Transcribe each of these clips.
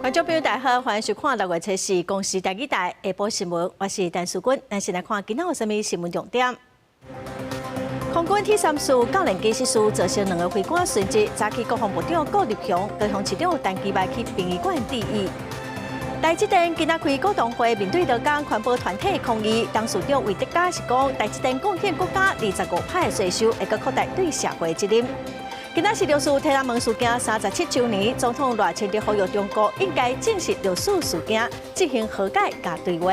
观众朋友，大家好，欢迎收看6月7日公视台语台下晡新闻，我是陈淑君。咱先来看今仔有甚物新闻重点。空军第3师教练机失事，造成2个飞官殉职。早起国防部长顾立雄、高雄市长陈其迈去殡仪馆致意。台积电今仔开股东会，面对劳工环保团体抗议，董事长魏德嘉是讲，台积电贡献国家25%的税收，会搁扩大对社会责任。今仔是六四天安门事件37周年，总统热情地呼吁中国应该正视六四事件，进行和解加对话。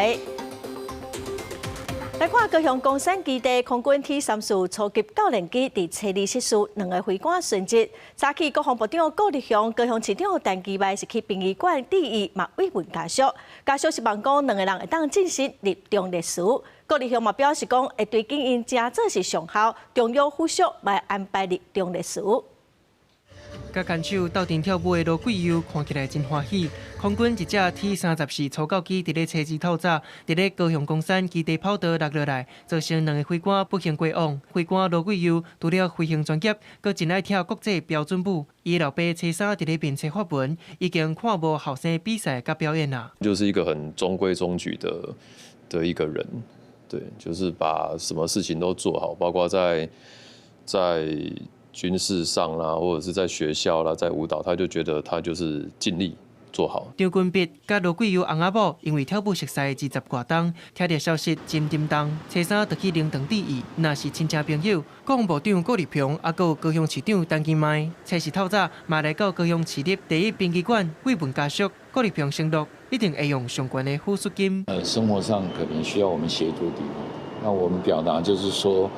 来看高雄公山基地空军第3师初级教练机伫7日失事，2个飞官殉职。早起国防部长顾立雄、高雄市长陈其迈是去殡仪馆致意，嘛慰问家属。家属希望讲2个人会当进行立中烈士。顾立雄嘛表示讲，会对经营真做是上校，中央附属来安排立中烈士。甲牵手斗阵跳舞的罗桂佑看起来真欢喜。空军一只 T-34初教机伫咧车子透早，伫咧高雄公山基地跑道落落来，造成2个飞官不幸过往。飞官罗桂佑除了飞行专业，阁真爱跳国际标准舞。伊老爸车衫伫咧面册发文，已经看无后生比赛甲表演啦。就是一个很中规中矩的一个人，对，就是把什么事情都做好，包括在军事上啦，或者是在学校啦，在舞蹈，他就觉得他就是尽力做好。张君碧甲罗桂佑翁仔某因为跳舞熟悉20外冬，听到消息真震动，车衫就去灵堂致意。若是亲戚朋友，国防部长顾立雄，还有高雄市长陈其迈，车是透早嘛来到高雄市立第一殡仪馆慰问家属。顾立雄承诺一定会用相关的抚恤金。生活上可能需要我们协助的地方，那我们表达就是说。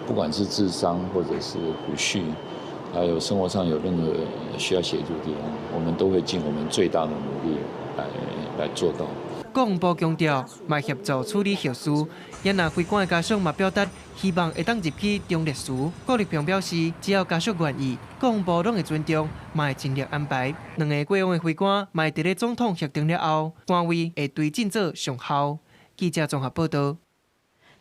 不管是治伤或者是抚恤，还有生活上有任何需要协助的地方，我们都会尽我们最大的努力来做到。国防部强调，嘛协助处理后事。也那飞官的家属嘛表达希望会当入去中烈士。顾立雄表示，只要家属愿意，国防部拢会尊重，嘛会尽力安排。2个过往的飞官嘛会伫咧总统协定了后，官位会对进做上校。记者综合报道。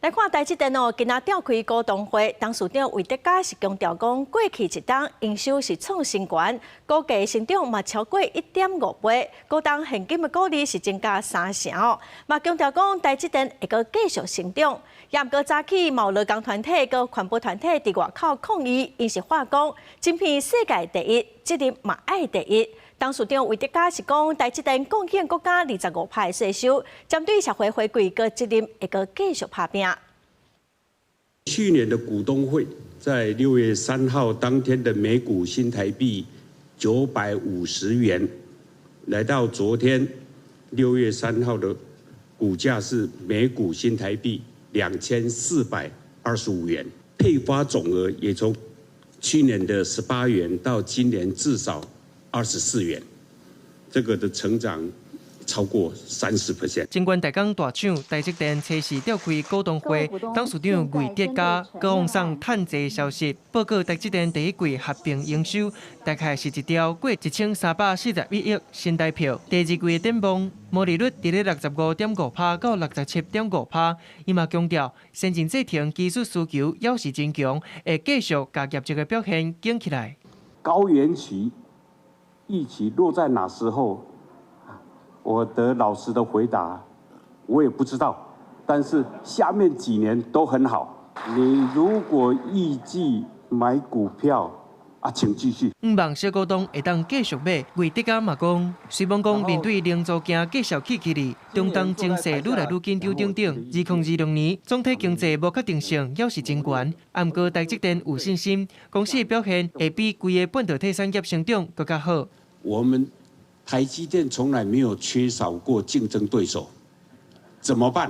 来看台积电今仔召开股东会，董事长魏德嘉是强调讲，过去一档营收是创新高，股价成长嘛超过1.5倍，股东现金的股利是增加3成。嘛强调讲，台积电会阁继续成长。也毋过早起，劳工团体佮环保团体伫外口抗议，因是话讲，晶片世界第一，责任嘛爱第一。董事长魏德嘉是讲，台积电贡献国家25%的税收，针对社会回馈佮责任，会阁继续拍拼。去年的股东会在6月3号当天的每股新台币950元，来到昨天6月3号的股价是每股新台币2425元，配发总额也从去年的18元到今年至少24元，这个的成长超过30%。尽管大港大厂台积电初时召开股东会，董事长魏德嘉高放送趁济消息，报告台积电第一季合并营收大概是一条过1341亿新台票。第二季的展望，毛利率伫咧65.5%到67.5%。伊嘛强调，先进制程技术需求要是真强，会继续甲业绩的表现顶起来。高原期预期落在哪时候？我的老实的回答，我也不知道。但是下面几年都很好。你如果预计买股票请继续。希望小股东会当继续买。魏德嘉嘛讲，虽然讲面对零组件继续起嚟，中东经济愈来愈紧张等等。2026年总体经济无确定性也是真悬。不过台积电有信心，公司的表现会比规个半导体产业成长更加好。我们台积电从来没有缺少过竞争对手，怎么办？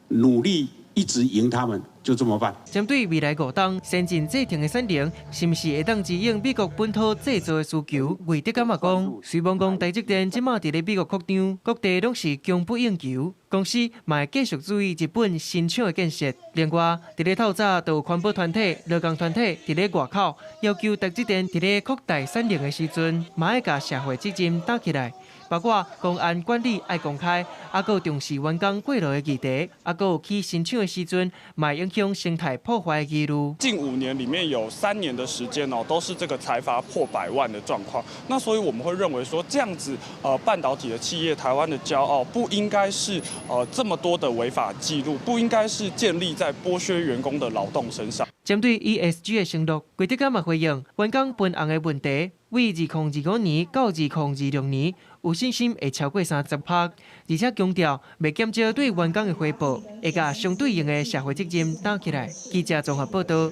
努力一直赢他们，就这么办。针对未来5档先进制程的产能，是毋是会当支应美国本土制造的需求？魏德嘉嘛讲，虽然讲台积电即马伫咧美国扩张，各地拢是供不应求，公司嘛会继续注意日本新厂的建设。另外，伫咧透早，就有环保团体、劳工团体伫咧外口要求台积电伫咧扩大产能的时阵，嘛要甲社会责任打起来。包括公安管理爱公开，还有重视员工过劳的议题，还有去新厂的时阵，卖影响生态破坏的记录。近5年里面有3年的时间哦，都是这个财阀破100万的状况。那所以我们会认为说，这样子半导体的企业，台湾的骄傲，不应该是这么多的违法记录，不应该是建立在剥削员工的劳动身上。针对 ESG 的承诺，规德干嘛回应员工分红的问题？为2025年到2026年，有信心会超过30%，而且强调未减少对员工的回报，会甲相对应的社会责任打起来。记者综合报道。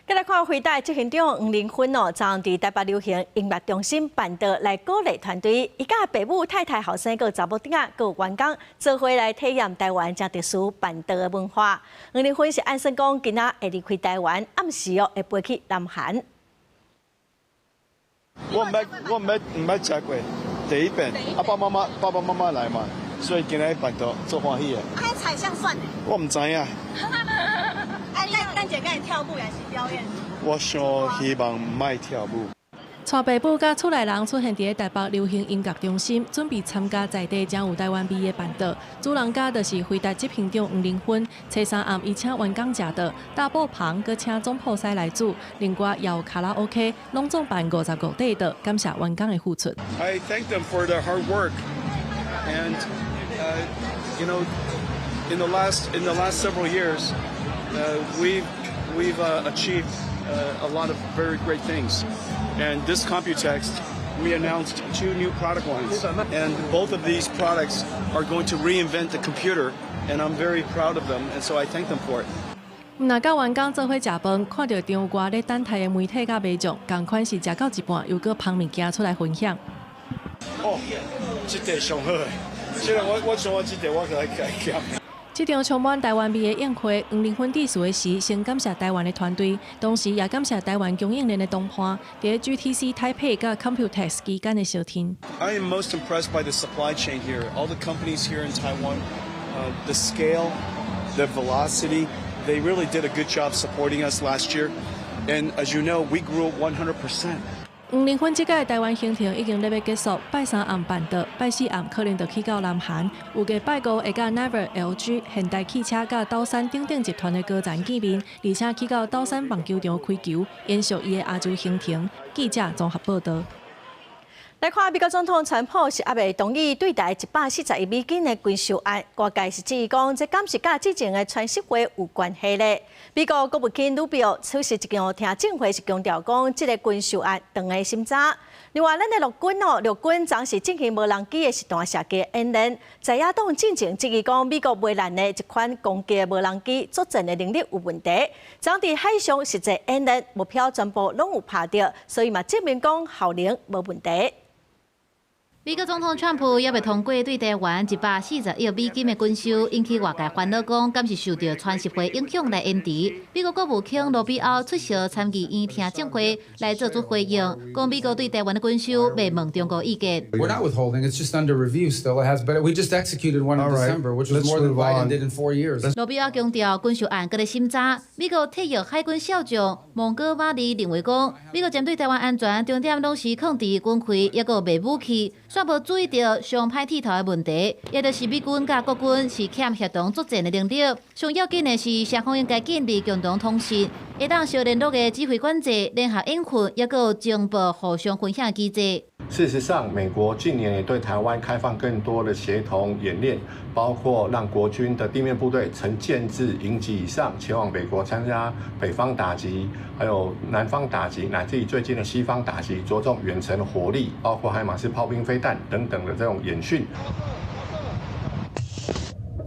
再来看回答执行长黄玲芬昨伫台北流行音乐中心办桌来鼓励团队，伊甲爸母、太太、后生个查某囝仔个员工做伙来体验台湾正特殊办桌的文化。黄玲芬是暗算讲，今仔会离开台湾，暗时会飞去南韩。我唔捌食过，第一遍，爸爸妈妈来嘛，所以今日办桌做欢喜的。还彩像算呢？我唔知影。咱姐跟你跳舞也是表演。我想希望唔爱跳舞。带爸母甲厝内人出现伫台北流行音乐中心，准备参加在地将有台湾味的办桌。主人家就是回答执行长黄玲芬，初3暗伊请员工食桌，大埔旁佮请总铺师来煮，另外也有卡拉 OK， 拢总办55底桌，感谢员工的付出。I thank them for their hard work, and you know, in the last several years, we've achieved a lot of very great things. And this Computex, we announced 2 new product lines. And both of these products are going to reinvent the computer, and I'm very proud of them, and so I thank them for it. 若甲员工做伙食饭，看到场外咧等台的媒体甲民众，同款是食到一半，又搁捧物件出来分享。哦，这个上好诶！虽然我想这个我可以改减。这场充满台湾味的宴会，黄玲芬致辞的时，先感谢台湾的团队，同时也感谢台湾供应链的同伴，伫 GTC 台北甲 Computex 期间的相挺。I am most impressed by the supply chain here. All the companies here in Taiwan, the scale, the velocity. They really did a good job supporting us last year. And as you know, we grew 100%. 黄玲芬这届台湾行程已经要结束，拜3暗办桌，拜4暗可能就去到南韩。有个拜5会甲 Naver、LG、现代汽车甲岛山等等集团的高层见面，而且去到岛山棒球场开球，延续伊的亚洲行程。记者综合报道。来看美国总统川普是还未同意对台140亿美金的军售案，外界是质疑讲，这敢是甲之前的川习会有关系呢？美国国务卿鲁比奥出席一场听证会是强调讲，这个军售案长的心早。另外，咱的陆军昨是进行无人机的实弹射击演练，在野党进前质疑讲，美国买来的一款攻击无人机作战的能力有问题。昨伫海上实际演练目标全部拢有拍到，所以嘛证明讲效能无问题。美国总统川普也未通过对台湾140亿美金的军售，引起外界烦恼，讲敢是受到川习会影响来延迟。美国国务卿罗比奥出席参议院听证会来做出回应，讲美国对台湾的军售未问中国意见。We're not withholding; it's just under review still. It has, but we just executed one in December, which was more than Biden did in 4 years. 罗比奥强调，军售案搁在审查。美国退役海军少将蒙哥马利认为讲，美国针对台湾安全重点拢是放伫军费，抑个卖武器。煞无注意到上歹剃头的问题，也就是美军甲国军是欠协同作战的能力。上要紧的是，双方应该建立共同通信，会当相联络的指挥管制、联合应训，也有情报互相分享的机制。事实上，美国近年也对台湾开放更多的协同演练，包括让国军的地面部队呈建制营级以上前往美国参加北方打击，还有南方打击，乃至于最近的西方打击，着重远程火力，包括海马式炮兵飞弹等等的这种演训。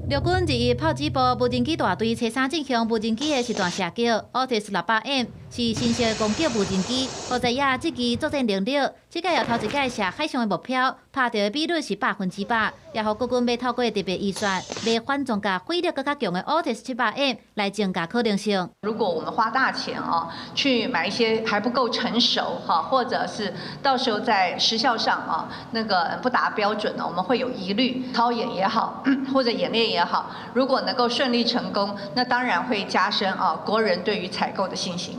陆军日炮击部无人机大队初3进行无人机的实弹射击 ，Otis 600M 是新式攻击无人机，好在也这支作战能力，这届也头一届射海上的目标，拍到的比率是100%，也互国军要透过特别预算，买反装甲火力更加强的 Otis 700M 来增加可能性。如果我们花大钱去买一些还不够成熟或者是到时候在时效上那个不达标准我们会有疑虑。操演也好，或者演练也好，如果能够顺利成功，那当然会加深国人对于采购的信心。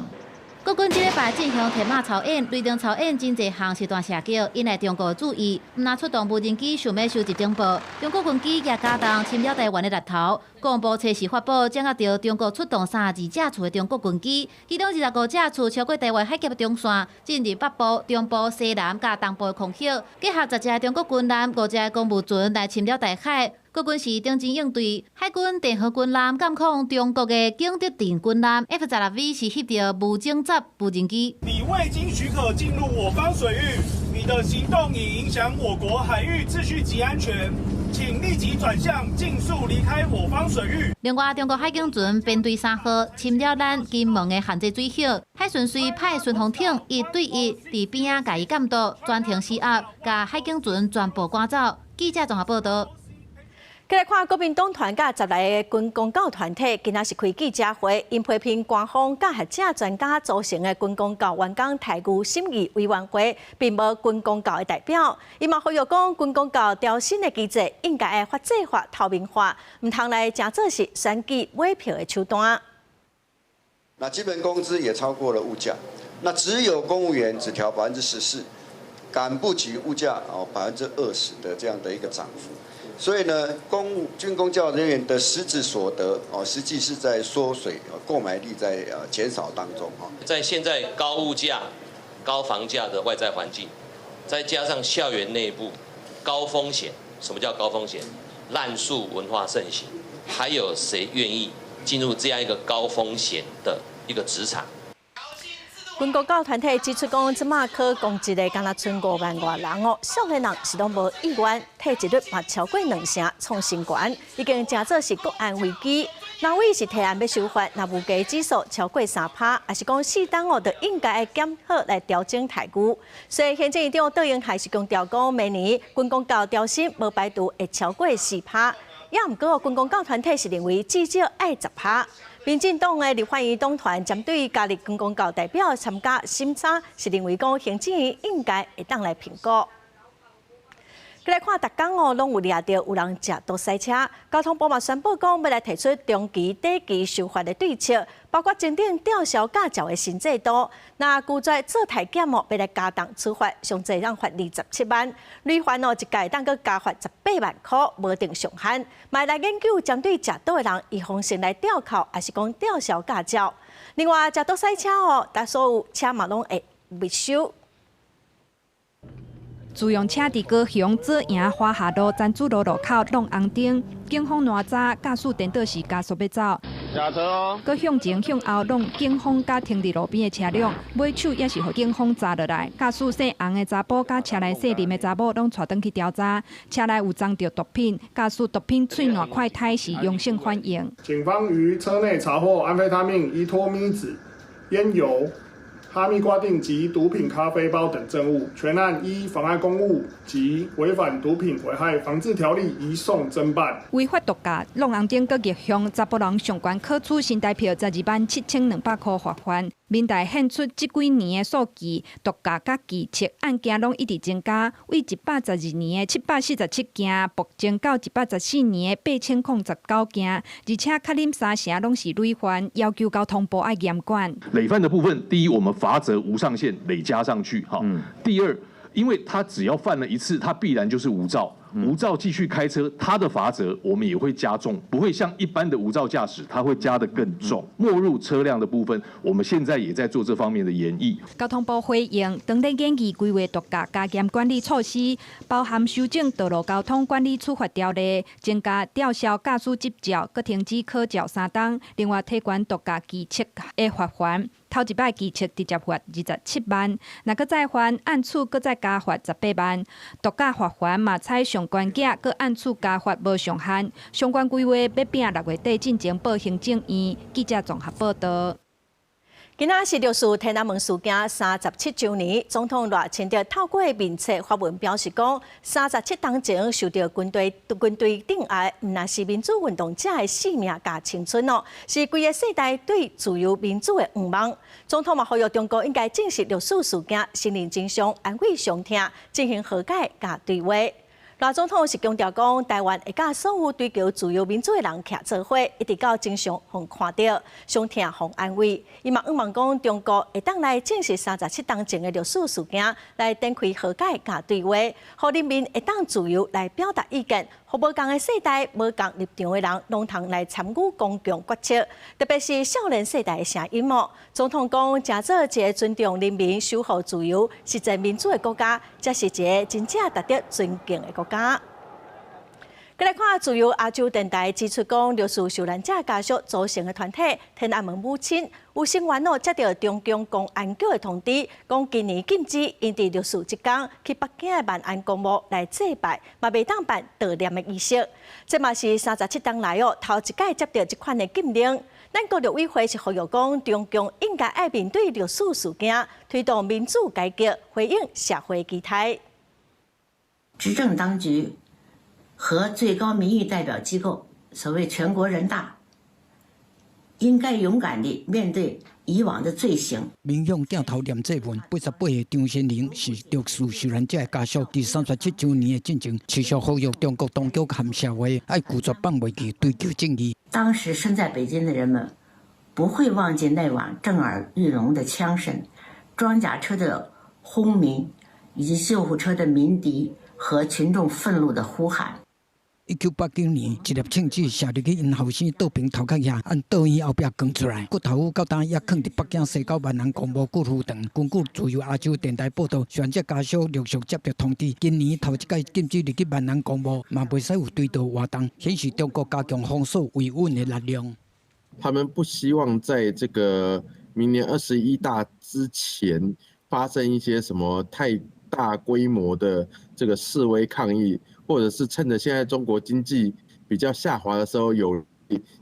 国军这礼拜进行铁马操演，雷霆操演真侪项实弹射击，引来中国注意。唔但出动无人机，想要收集情报，中国军机也加重侵扰台湾的力头。国防部测试发布，掌握到中国出动32架次的中国军机，其中25架次超过台湾海峡的中线，进入北部、中部、西南甲东部的空隙，结合10只中国军舰、5只公务船来侵扰台海。国军是定睛应对，海军电河军舰监控中国的景德镇军舰 F-16V 是翕到无侦察无人机。你未经许可进入我方水域，你的行动已影响我国海域秩序及安全，请立即转向，尽速离开我方水域。另外，中国海警船编队3号侵扰咱金门的限制水域，海巡随派巡防艇1对1伫边仔加以监督，专程施压，甲海警船全部赶走。记者综合报道。再来看国民党团甲10来个军公教团体，今仔是开记者会，因批评官方甲学者专家组成的军公教员工台语审议委员会，并无军公教的代表。伊嘛呼吁讲，军公教调薪的机制应该要法制化、透明化，唔通来真做是选举买票的手段。那基本工资也超过了物价，那只有公务员只调14%，赶不及物价20%的这样的一个涨幅。所以呢，军公教人员的实质所得实际是在缩水，购买力在减少当中在现在高物价、高房价的外在环境，再加上校园内部高风险，什么叫高风险？滥诉文化盛行，还有谁愿意进入这样一个高风险的一个职场？军公教团体指出讲，即马考公职的敢若剩5万多人哦，少年人是拢无意愿，体质率嘛超过2成，创新高，已经真做是国安危机。哪位是提案要修法，若物价指数超过3%，还是讲适当哦，就应该检讨来调整台股。所以行政院长杜英还是强调讲，明年军公教调薪无排除会超过4%，也毋过军公教团体是认为至少爱10%。民进党的立法院党团针对加入军公教代表参加审查，是认为讲行政院应该会当来评估。再来看，逐天哦，拢有掠到有人食倒塞车。交通部嘛宣布讲，要来提出中期、短期修法的对策，包括整定吊销驾照的新制度。那拒绝做体检哦，要来加重处罚，上最让罚27万，累犯哦一届当个加罚18万块，无定上限。嘛来研究针对食倒的人，以方式来吊扣，还是讲吊销驾照。另外，食倒塞车哦，但所有车嘛拢会没收。自用车伫高雄左营花下路珍珠路路口弄红灯，警方烂早驾驶颠倒时加速要走，下车哦。佮向前向后弄警方甲停伫路边的车辆，尾手也是互警方抓落来。驾驶姓洪的查甫甲车内姓林的查某拢带转去调查，车内有装着毒品，驾驶毒品喙烂块胎是阳性反应。警方于车内查获安非他命、依托咪子、烟油、哈密瓜锭及毒品咖啡包等证物，全案依妨碍公务及违反毒品危害防治条例移送侦办。违法毒驾弄红灯，佮逆向查甫人上悬可处新台币127200块罚款。民代显出这几年的数据，毒驾甲技测案件拢一直增加，为112年的747件，暴增到114年的8009件，而且较啉3成拢是累犯，要求交通部爱严管。累犯的部分，第一，我们罚则无上限，累加上去，哈。第二，因为他只要犯了一次，他必然就是无照。无照继续开车，他的罚则我们也会加重，不会像一般的无照驾驶，他会加得更重。没入车辆的部分，我们现在也在做这方面的研议。交通部回应，当在研议规划毒驾加严管理措施，包含修正道路交通管理处罚条例，增加吊销驾驶执照，佮停止考照3档，另外提悬毒驾技测的罚款。头一摆技测直接罚27万，若佮再犯按处佮再加罚18万，毒驾罚款嘛采上悬价，佮按处加罚无上限。相关规划要拼6月底进前报行政院。记者综合报道。今仔是6四天安门事件37周年，总统赖清德透过面册发文表示讲，37当前受到军队镇压，唔那是民主运动者的性命加青春哦，是规个世代对自由民主的愿望。总统嘛呼吁中国应该正视6四事件，心灵真相，安慰伤听，进行和解加对话。赖总统是强调讲，台湾会甲所有追求自由民主的人徛做伙，一直到真相互看到，伤痛互安慰。伊嘛希望讲，中国会当来正视37当前的历史事件，来展开和解甲对话，互人民会当自由来表达意见，互无共的世代、无共立场的人，拢通来参与公共决策，特别是少年世代的声音哦。总统讲，假做一个尊重人民、守护自由、实践民主的国家，才是一个真正值得尊敬的国家。再来看自由亚洲电台指出讲，律师受难者家属组成的团体天安门母亲有成员接到中共公安局的通知，讲今年禁止因伫律师节天去北京的万安公墓来祭拜，嘛袂当办悼念的仪式。这嘛是37当来头一届接到这款的禁令。咱国陆委会是呼吁讲，中共应该爱面对历史事件，推动民主改革，回应社会期待。执政当局和最高民意代表机构，所谓全国人大，应该勇敢地面对以往的罪行。民众镜头念这份88岁张先玲是律师受难者的家属，第37周年的进程，持续呼吁中国当局和社会爱拒绝放袂记，追求正义。当时身在北京的人们不会忘记那晚震耳欲聋的枪声、装甲车的轰鸣，以及救护车的鸣笛和群众愤怒的呼喊。1989年，一粒枪子射入去因后生倒平头壳遐，按倒院后壁扛出来，骨头到今也放伫北京西郊万安公墓骨灰堂。根据自由亚洲电台报道，伤者家属陆续接到通知，今年头一届禁止入去万安公墓，嘛袂使有追悼活动，显示中国加强封锁维稳的力量。他们不希望在这个明年21大之前发生一些什么太大规模的这个示威抗议，或者是趁着现在中国经济比较下滑的时候，有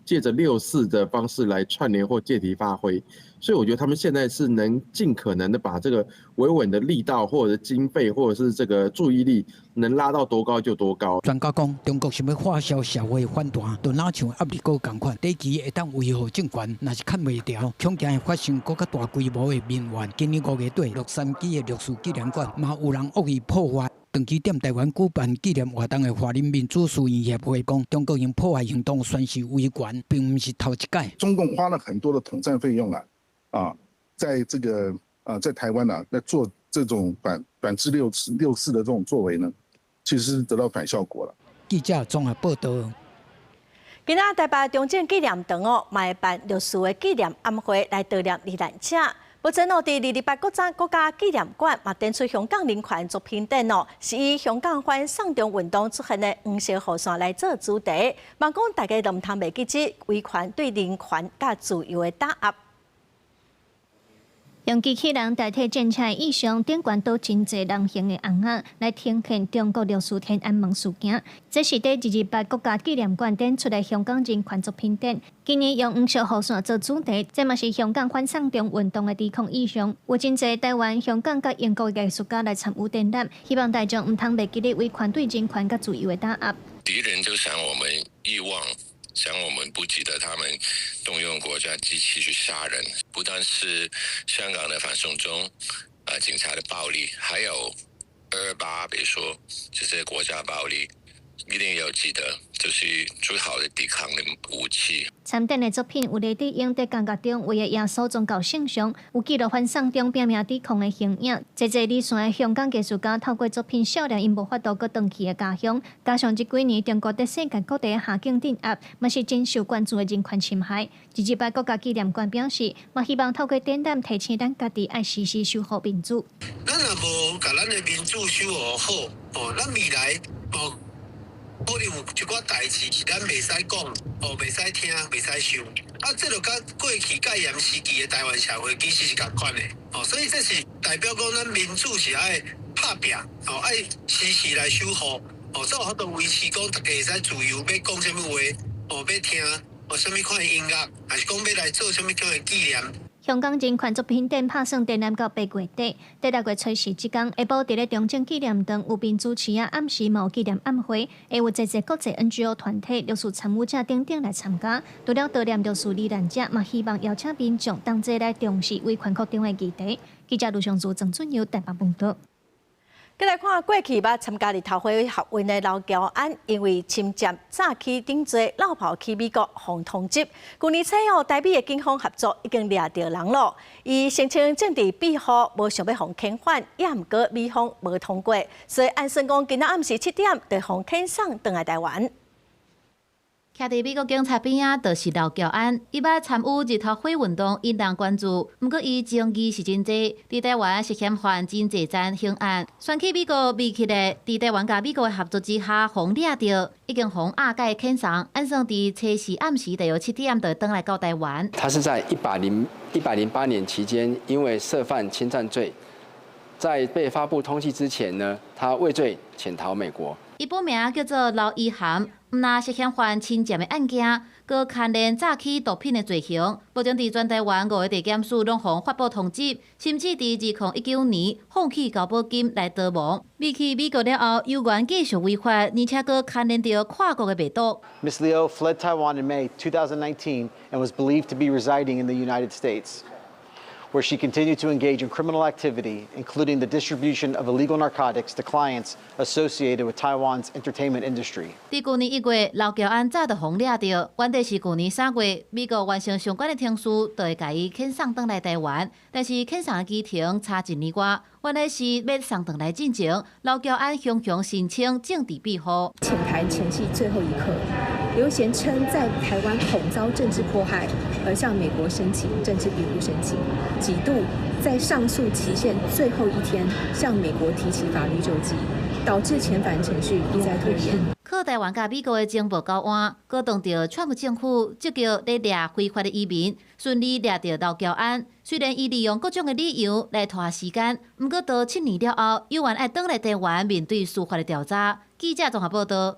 借着6·4的方式来串联或借题发挥。所以我觉得他们现在是能尽可能的把这个维稳的力道，或者是经费，或者是这个注意力能拉到多高就多高。专家讲，中国想要化消社会反弹，就哪像压力锅同款，短期会当维护政权，若是看袂掉，恐惊会发生更加大规模的民怨。今年5月底，洛杉矶的律师纪念馆嘛有人恶意破坏。长期踮台湾举办纪念活动的华人民主书院协会讲，中国用破坏行动宣示威权，并不是头一届。中共花了很多的统战费用在这个在台湾在做这种反制6·4的这种作为呢，其实是得到反效果了。记者综合报道。今仔台北中正纪念堂嘛会办律师的纪念晚会来悼念罹难者。目前伫228国家纪念馆嘛展出香港人权作品展是以香港反送中运动出现的黄色雨伞来做主题，望讲大家都唔通袂记这维权对人权甲自由的打压。用机器人代替警察的意象，顶悬倒真侪人形的红仔来呈现中国律师天安门事件。这是伫228国家纪念馆展出的香港人权作品展。今年用黄色雨伞做主题，这嘛是香港反送中运动的抵抗意象。有真侪台湾、香港甲英国艺术家来参与展览，希望大众唔通袂记咧维权对人权甲自由的打压。敌人就想我们遗忘。想我们不记得他们动用国家机器去杀人，不但是香港的反送中，警察的暴力，还有228，比如说这些国家暴力，一定要记得，就是最好的抵抗的武器。参展的作品有李德英在监狱中为了耶稣宗教圣像，有记录反送中拼命抵抗的形影。侪离线的香港艺术家透过作品笑脸因无法度搁回去的家乡，加上这几年中国在世界各地下境镇压，嘛是真受关注的人权侵害。228国家纪念馆表示，嘛希望透过展览提醒咱家己爱时时守护民主。咱若无把咱的民主守护好，咱未来可能有一寡代志是咱袂使讲，袂使听，袂使想。这就甲过去戒严时期的台湾社会其实是共款的。所以这是代表讲咱民主是爱拍拼，爱时时来守护，才有法度维持讲大家会使自由要讲什么话，要听什么款的音乐，还是讲要来做什么样的纪念。香港人权作品展拍算展览到8月底，第6月初4即天下晡伫咧中正纪念堂有民主持暗时嘛有纪念晚会，会有侪国际 NGO 团体、律师参与者等等来参加。除了悼念律师罹难者，嘛希望邀请民众同齐来重视维权扩张的议题。记者卢尚珠、郑俊佑台北报道。再来看过去捌参加日头会学运的劳教案，因为侵占早期顶罪落跑去美国防通缉。去年初哦，台美的警方合作已经抓到人了。伊声称政治庇护无想要互遣返，也毋过美方无通过，所以按算讲今仔暗时7点就互遣送回来台湾。徛伫美国警察边仔，就是劳教案。伊捌参与日头会运动，引人关注。毋过伊争议是真济，伫台湾涉嫌犯真济站刑案，选去美国未起来，伫台湾甲美国的合作之下，互抓到，已经互押解遣送。按算伫初四暗时大约7点就回来到台湾。他是在108年期间，因为涉犯侵占罪，在被发布通缉之前呢，他畏罪潜逃美国。伊本名叫做劳依涵，毋但涉嫌犯侵占的案件，佮牵连诈欺毒品的罪行，目前伫全台湾5个地检署拢互发布通缉，甚至伫2019年放弃交保金来逃亡。未去美国了后，有缘继续违法，而且佮牵连到跨国的卖毒。Ms. Liu fled Taiwan in May 2019 and was believed to be residing in the United States, where she continued to engage in criminal activity, including the distribution of illegal narcotics to clients associated with Taiwan's entertainment industry. 伫去年1月，劳教案早就互抓到，原地是去年3月，美国完成相关的程序，就会甲伊遣送回来台湾。但是遣送的机程差1年外，原来是要送回来进前，劳教案向申请政治庇护。浅谈前夕最后一刻，刘贤称在台湾恐遭政治迫害，而向美国申请政治庇护申请，几度在上诉期限最后一天向美国提起法律救济，导致遣返程序一再拖延。靠台湾甲美国的情报交换，佮当着川普政府积极咧抓非法的移民，顺利抓到劳教案。虽然伊利用各种的理由来拖时间，毋过到7年了后，有缘爱返来台湾面对司法的调查。记者综合报道。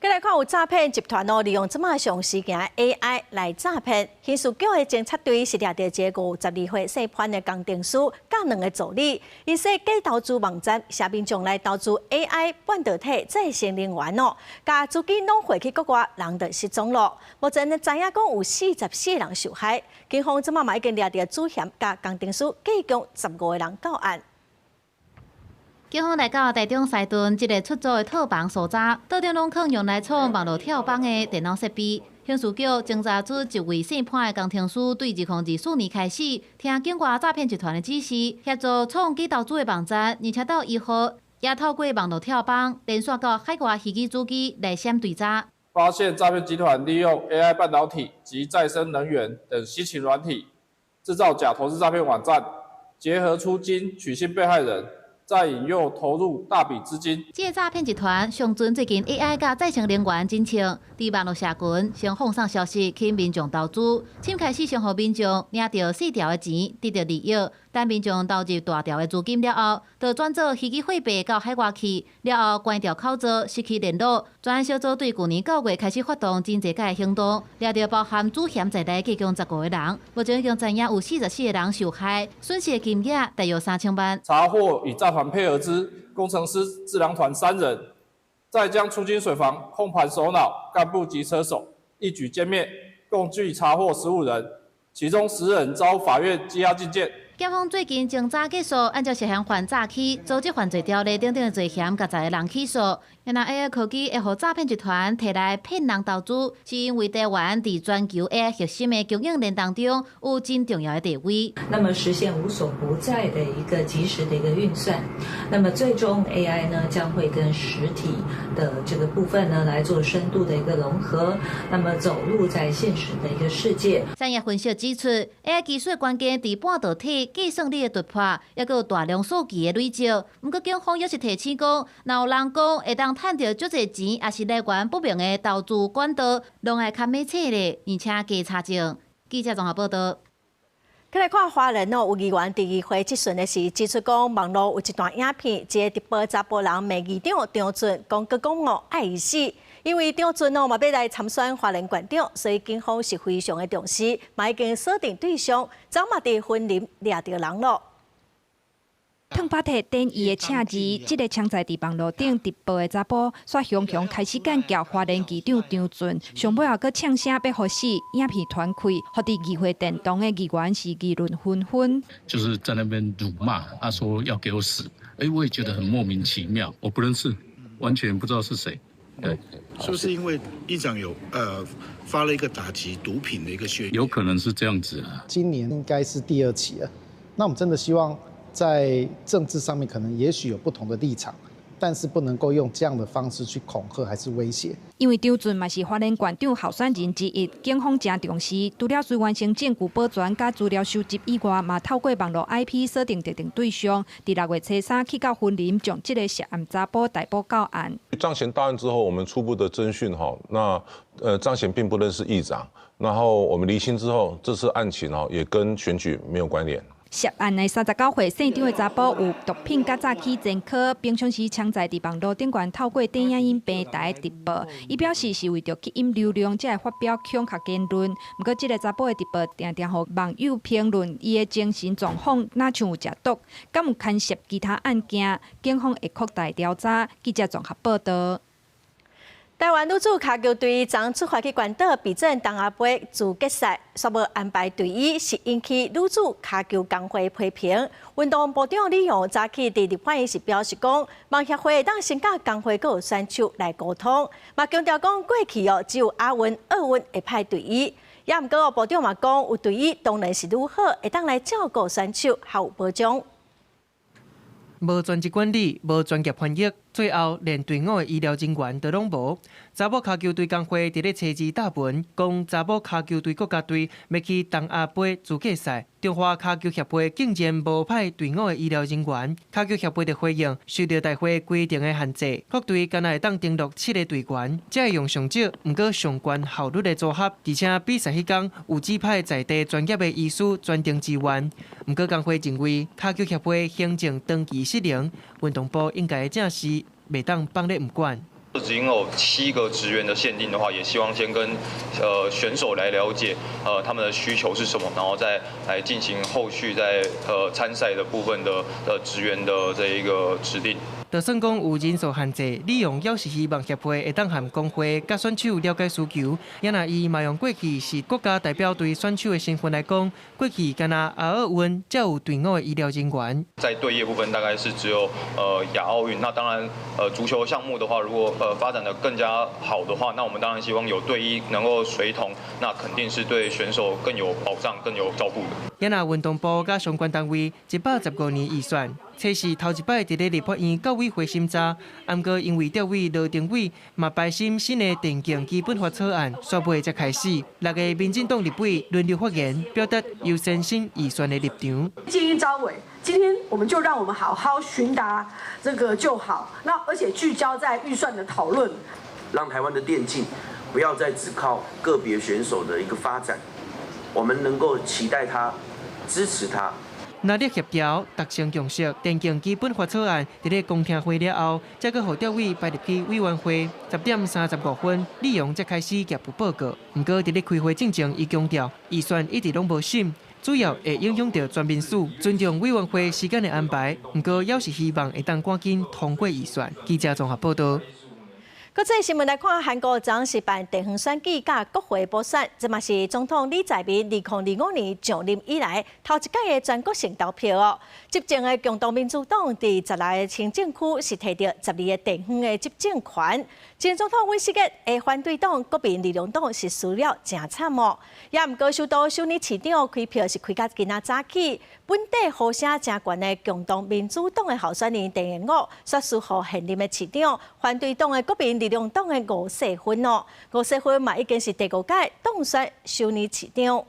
再来看有诈骗集团利用即马上时行 AI 来诈骗。刑事局的侦查队是抓到一个52岁姓潘的工程师，甲2个助理，因设假投资网站，下面将来投资 AI 半导体再生能源甲资金拢汇去国外，人就失踪了。目前知影讲有44人受害，警方即马嘛已经抓到主嫌甲工程师计共15个人到案。警方来到台中西屯一个出租的套房所在，桌顶拢放用来创网络跳房的电脑设备。刑事局侦查出一位姓潘的工程师，对2024年开始听境外诈骗集团的指示，协助创假投资的网站，而且到1号也透过网络跳房连续到海外飞机主机来闪对诈。发现诈骗集团利用 AI 半导体及再生能源等新型软体，制造假投资诈骗网站，结合出金取信被害人。再引诱投入大笔资金。这个诈骗集团上阵最近 AI 甲再生能源真情，伫网络社群先放送消息吸引民众投资，先开始先互民众领到细条的钱，得到利益。等民众投入大条的资金了后，就转做虚拟货币到海外去，了后关掉口罩，失去联络。专案小组对去年9月开始发动真济个行动，抓到包含主嫌在内计共15个人，目前已经知影有44个人受害，损失的金额大约3000万。查获与诈团配合之工程师智囊团3人，再将出金水房控盘首脑、干部及车手一举歼灭，共计查获15人，其中10人遭法院羁押禁见。警方最近侦查结束，按照涉嫌犯诈欺、组织犯罪条例等等的罪嫌，甲10个人起诉。原来 AI 科技会互诈骗集团摕来骗人投资，是因为台湾伫全球 AI 核心的供应链当中有真重要的地位。那么实现无所不在的一个及时的一个运算，那么最终 AI 呢将会跟实体的这个部分呢来做深度的一个融合，那么走入在现实的一个世界。产业分析指出 ，AI 技术关键伫半导体计算力的突破，也有大量数据的累积。不过警方也是提醒讲，若有人讲会当赚到足侪钱，也是来源不明的投资管道，拢爱看明切的，而且加查证。记者综合报道。再来看华人有议员第2回质询的是指出讲，网络有一段影片，一个直播查甫人骂议长张俊，讲爱伊死，因为张俊嘛要来参选华人县长，所以警方是非常的重视，嘛已经锁定对象，早嘛伫婚林抓到人了。烫发体等伊的请字，这个枪在伫网络顶直播的查甫，煞雄雄开始干叫花莲县长张俊，上尾也搁呛声要互死，影片传开，互伫议会殿堂的议员是议论纷纷。就是在那边辱骂，他说要给我死，我也觉得很莫名其妙，我不认识，完全不知道是谁。对，是不是因为议长有发了一个打击毒品的一个宣言？有可能是这样子啊。今年应该是第2期了，那我们真的希望在政治上面可能也许有不同的立场，但是不能够用这样的方式去恐吓还是威胁。因为张俊嘛是花莲县长候选人之一，警方正重视，除了随完成证据保全甲资料收集以外，嘛透过网络 IP 锁定特定对象，伫6月初3去到婚林，将这个涉案查甫逮捕到案。张贤到案之后，我们初步的侦讯那张贤并不认识议长，然后我们厘清之后，这次案情也跟选举没有关联。涉案的39岁姓张的查甫有毒品甲早期前科，平常时常在伫网络顶悬透过电影音平台直播。伊表示是为着吸引流量才会发表恐吓言论。不过，这个查甫的直播常常互网友评论伊的精神状况，哪像有食毒，敢有牵涉其他案件，警方会扩大调查。记者综合报道。台湾女子骹球队昨出发去关岛比战东亚杯自决赛，却无安排队医，是引起女子骹球工会批评。运动部长李勇早起伫立法院是表示讲，网协会当先甲工会佮有选手来沟通，嘛强调讲过去只有亚运、奥运会派队医，也毋过部长嘛讲有队医当然是愈好，会当来照顾选手，还有保障。无专职管理，无专业翻译，最后连队伍的医疗人员都拢无。查某骹球队工会伫咧初二答文，讲查某骹球队国家队要去东亚杯自决赛，中华骹球协会竟然无派队伍的医疗人员。骹球协会的回应，受到大会规定的限制，各队敢若会当登录7个队员，才会用上少，毋过上悬效率的组合，而且比赛迄天有指派在地专业的医师专程支援。毋过工会认为，骹球协会行政登记失灵，运动部应该正视，袂当放咧毋管。已经有7个职员的限定的话，也希望先跟选手来了解他们的需求是什么，然后再来进行后续在参赛的部分的职员的这一个指定。就算讲有人数限制，李勇要是希望协会会当和工会甲选手了解需求，也若伊嘛用过去是国家代表队选手的身份来讲，过去敢若亚奥运才有队伍的医疗人员。在队业部分大概是只有亚奥运，那当然足球项目的话，如果发展的更加好的话，那我们当然希望有队医能够随同，那肯定是对选手更有保障、更有照顾的。也若运动部甲相关单位115年预算。测试头一摆伫咧立法院教委会审查，毋过因为调委罗定伟嘛排审新的电竞基本法草案，煞尾才开始。6个民进党立委轮流发言，表达优先审预算的立场。精英招委，今天我们就让我们好好询答这个就好，那而且聚焦在预算的讨论，让台湾的电竞不要再只靠个别选手的一个发展，我们能够期待他、支持他。拿咧协调达成共识，电竞基本法草案伫咧公听会了后，再搁互调委排入去委员会，10点35分，李勇才开始业务报告。毋过伫咧开会进前，伊强调预算一直拢无审，主要会影响到全民数，尊重委员会时间的安排。毋过也是希望会当赶紧通过预算。记者综合报道。国际新闻来看，韩国昨是办地方选举甲国会补选，这嘛是总统李在明2025年上任以来头一届的全国性投票哦。执政的共同民主党伫16个行政区是摕到12个地方的执政权。前总统尹锡悦的反对党国民力量党是输了真惨哦。也毋过，首都首尔市长开票是开到今仔早起，本地呼声真悬的共同民主党的候选人郑元岳，说输予现任的市长反对党的国民力量党的吴世勋哦。吴世勋嘛已经是第5届当选首尔市长。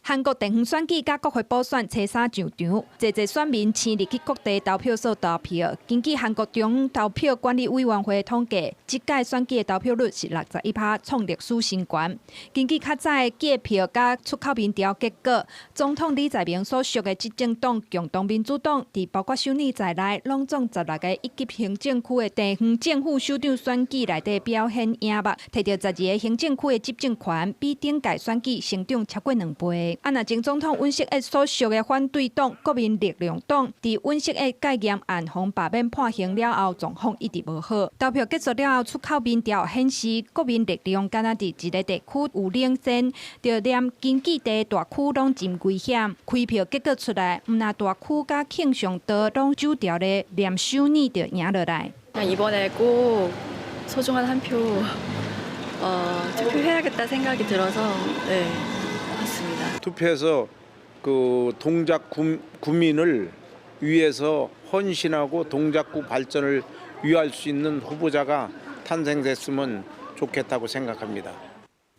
韩国地方选举甲国会补选初3上场，侪选民迁入去各地投票所投票。根据韩国中央投票管理委员会统计，这届选举的投票率是61%，创历史新高。根据较早的计票甲出口民调结果，总统李在明所属的执政党共同民主党，伫包括首尔在内，拢总16个一级行政区的地方政府首长选举内底表现赢目，摕到12个行政区的执政权，比顶届选举成长超过2倍。啊，那前总统尹锡悦所属的反对党国民力量党，伫尹锡悦戒严案防罢免判刑了后，状况一直无好。投票结束了后，出口民调显示，国民力量敢若伫一个地区有领先，就连经济地大区拢真危险。开票结果出来，毋那大区甲庆尚道拢走掉咧，连首尔就赢落来。 이번에 꼭 소중한 한 표 투표해야겠다 생각이 들어서 네 맞습니다. 투표해서 그 동작구 구민을 위해서 헌신하고 동작구 발전을 위할 수 있는 후보자가 탄생됐으면 좋겠다고 생각합니다.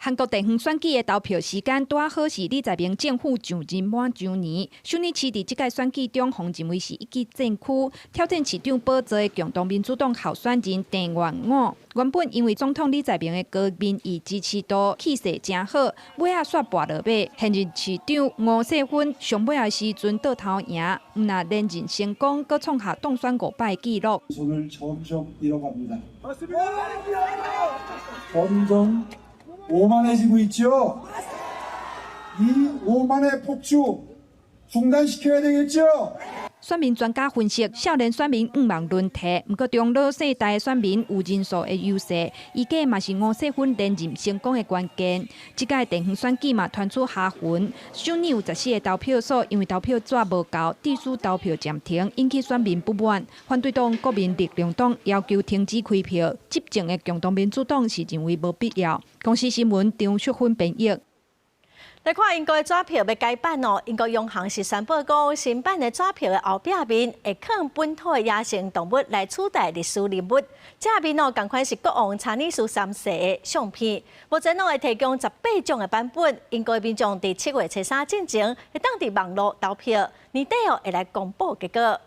韩国地方选举的投票时间拄好是李在明政府上任满周年。首尔市伫即届选举中，方认为是一级战区，挑战市长宝座的共同民主党候选人郑元武。原本因为总统李在明的高民意支持度气势真好，尾仔煞跋落尾。现任市长吴世勋上尾的时阵倒头赢，毋那连任成功，阁创下当选5败纪录。 손을 점점 잃어갑니다. 점점 오만해지고 있죠. 이 오만의 폭주 중단시켜야 되겠죠. 选民专家分析，少年选民毋望轮替，毋过中老世代的选民有人数的优势，伊个嘛是吴世勋连任成功的关键。即届地方选举嘛传出下魂，首尔有14个投票所因为投票纸无够，致使投票暂停，引起选民不满。反对党国民力量党要求停止开票，执政的共同民主党是认为无必要。公司新闻张淑芬编译。 来看英国的纸票要改版哦，英国央行是宣布讲，新版的纸票的后壁面会放本土的野生动物来取代历史人物。正面哦，同款是国王查理斯3世的相片。目前会提供18种的版本，英国民众伫7月初3进前会当伫网络投票，年底哦会来公布结果。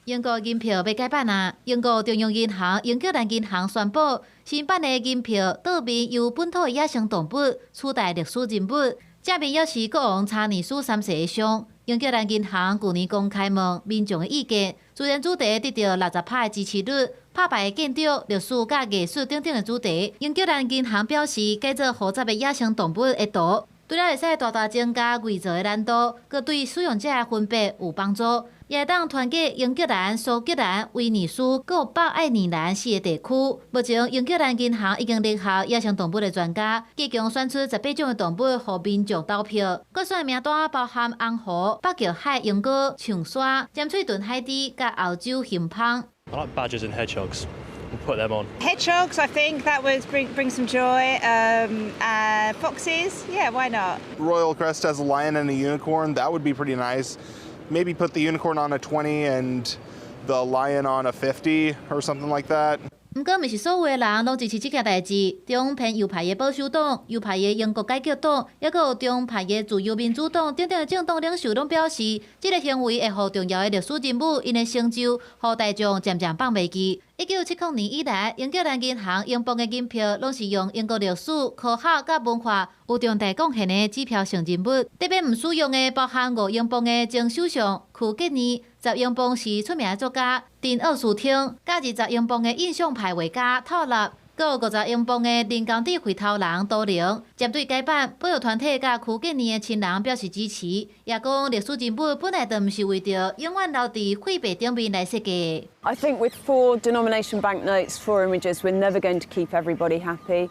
英国银票要改版啊！英国中央银行、英格兰银行宣布，新版的银票倒面由本土的野生动物取代历史人物，正面也是国王查理斯3世的像。英格兰银行去年公开问民众的意见，自然主题得到60%的支持率，拍牌建筑、历史甲艺术等等的主题。英格兰银行表示，改做复杂的野生动物的图，除了会使大大增加伪造的难度，佮对使用者的分别有帮助。 也当团结英格兰、苏格兰、威尼斯、佮北爱尔兰4个地区。目前，英格兰银行已经联合野生动物的专家，计共选出18种的动物，予民众投票。各选名单包含红河、北极海鹦鹉、长沙、尖喙豚海猪、甲澳洲咸芳。I like badgers and hedgehogs. We'll put them on. Hedgehogs, I think that would bring some joy. Foxes, yeah, why not? Royal Crest has a lion and a unicorn. That would be pretty nice. Maybe put the unicorn on a 20 and the lion on a 50 or something like that. 不过，毋是所有的人拢支持这件代志。中偏右派的保守党、右派的英国解决党，也有中派的自由民主党等等的政党领袖拢表示，这个行为会互重要的历史人物因的成就，互大众渐渐放袂记。1970年以来，英格兰银行英镑的银票拢是用英国历史、科学甲文化有重大贡献的指标性人物。特别毋使用的包含5英镑的前首相库吉尼，10英镑是出名的作家丁奥斯汀，甲20英镑的印象派画家托勒。 有50英镑的人工智慧头人都灵，针对改版，保育团体甲区建年的亲人表示支持，也讲历史人物本来就毋是为着永远留伫废币顶面来设计。I think with 4 denomination banknotes, 4 images, we're never going to keep everybody happy.